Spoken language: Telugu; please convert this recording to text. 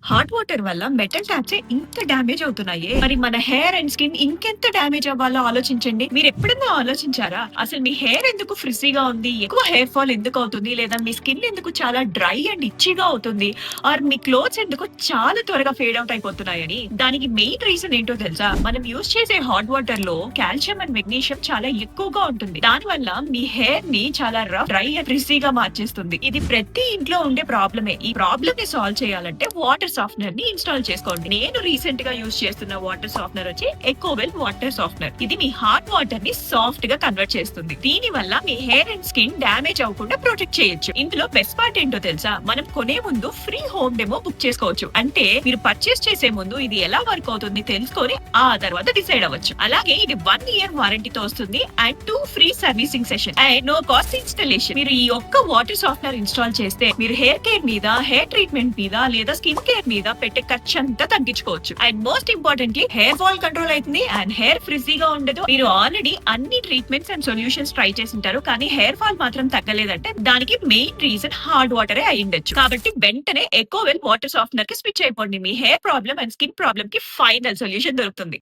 హాట్ వాటర్ వల్ల మెటల్ ట్యాప్స్ ఇంత డ్యామేజ్ అవుతున్నాయే. మరి మన హెయిర్ అండ్ స్కిన్ ఇంకెంత డ్యామేజ్ అవ్వాలో ఆలోచించండి. మీరెప్పుడన్నా ఆలోచించారా? అసలు మీ హెయిర్ ఎందుకు ఫ్రిజ్జీగా ఉంది? ఎక్కువ హెయిర్ ఫాల్ ఎందుకు అవుతుంది? లేదా మీ స్కిన్ ఎందుకు చాలా డ్రై అండ్ ఇచ్ఛీగా అవుతుంది? ఆర్ మీ క్లోత్స్ ఎందుకు చాలా త్వరగా ఫేడ్ అవుట్ అయిపోతున్నాయని? దానికి మెయిన్ రీజన్ ఏంటో తెలుసా? మనం యూజ్ చేసే హాట్ వాటర్ లో కాల్షియం అండ్ మెగ్నీషియం చాలా ఎక్కువగా ఉంటుంది. దానివల్ల మీ హెయిర్ ని చాలా రఫ్, డ్రై అండ్ ఫ్రిజ్జీగా మార్చేస్తుంది. ఇది ప్రతి ఇంట్లో ఉండే ప్రాబ్లమే. ఈ ప్రాబ్లమ్ ని సాల్వ్ చేయాలంటే వాటర్ సాఫ్ట్‌నర్ ని ఇన్‌స్టాల్ చేసుకోండి. నేను రీసెంట్ గా యూజ్ చేస్తున్న వాటర్ సాఫ్ట్‌నర్ వచ్చి ఎకోవెల్ వాటర్ సాఫ్ట్‌నర్. ఇది మీ హాట్ వాటర్ ని సాఫ్ట్ గా కన్వర్ట్ చేస్తుంది. దీని వల్ల మీ హెయిర్ అండ్ స్కిన్ డ్యామేజ్ అవ్వకుండా ప్రొటెక్ట్ చేయొచ్చు. ఇందులో బెస్ట్ పార్ట్ ఏంటో తెలుసా? మనం కొనే ముందు ఫ్రీ హోమ్ డెమో బుక్ చేసుకోవచ్చు. అంటే మీరు పర్చేస్ చేసే ముందు ఇది ఎలా వర్క్ అవుతుంది తెలుసుకొని ఆ తర్వాత డిసైడ్ అవ్వచ్చు. అలాగే ఇది 1 ఇయర్ వారంటీతో వస్తుంది and 2 free servicing session and no cost installation. మీరు ఈ ఒక్క వాటర్ సాఫ్ట్‌నర్ ఇన్‌స్టాల్ చేస్తే మీరు హెయిర్ కేర్ మీద, హెయిర్ ట్రీట్మెంట్ మీద లేదా స్కిన్ కేర్ మీద పెట్టే ఖర్చంతా తగ్గించుకోవచ్చు. And most importantly hair fall control అవుతుంది అండ్ హెయిర్ ఫ్రిజీగా ఉండదు. మీరు ఆల్రెడీ అన్ని ట్రీట్మెంట్స్ అండ్ సొల్యూషన్స్ ట్రై చేసింటారు కానీ హెయిర్ ఫాల్ మాత్రం తగ్గలేదంటే దానికి మెయిన్ రీజన్ హార్డ్ వాటరే అయి ఉండొచ్చు. కాబట్టి వెంటనే ఎకోవెల్ వాటర్ సాఫ్ట్‌నర్ కి స్విచ్ అయిపోండి. మీ hair problem and skin problem కి ఫైనల్ సొల్యూషన్ దొరుకుతుంది.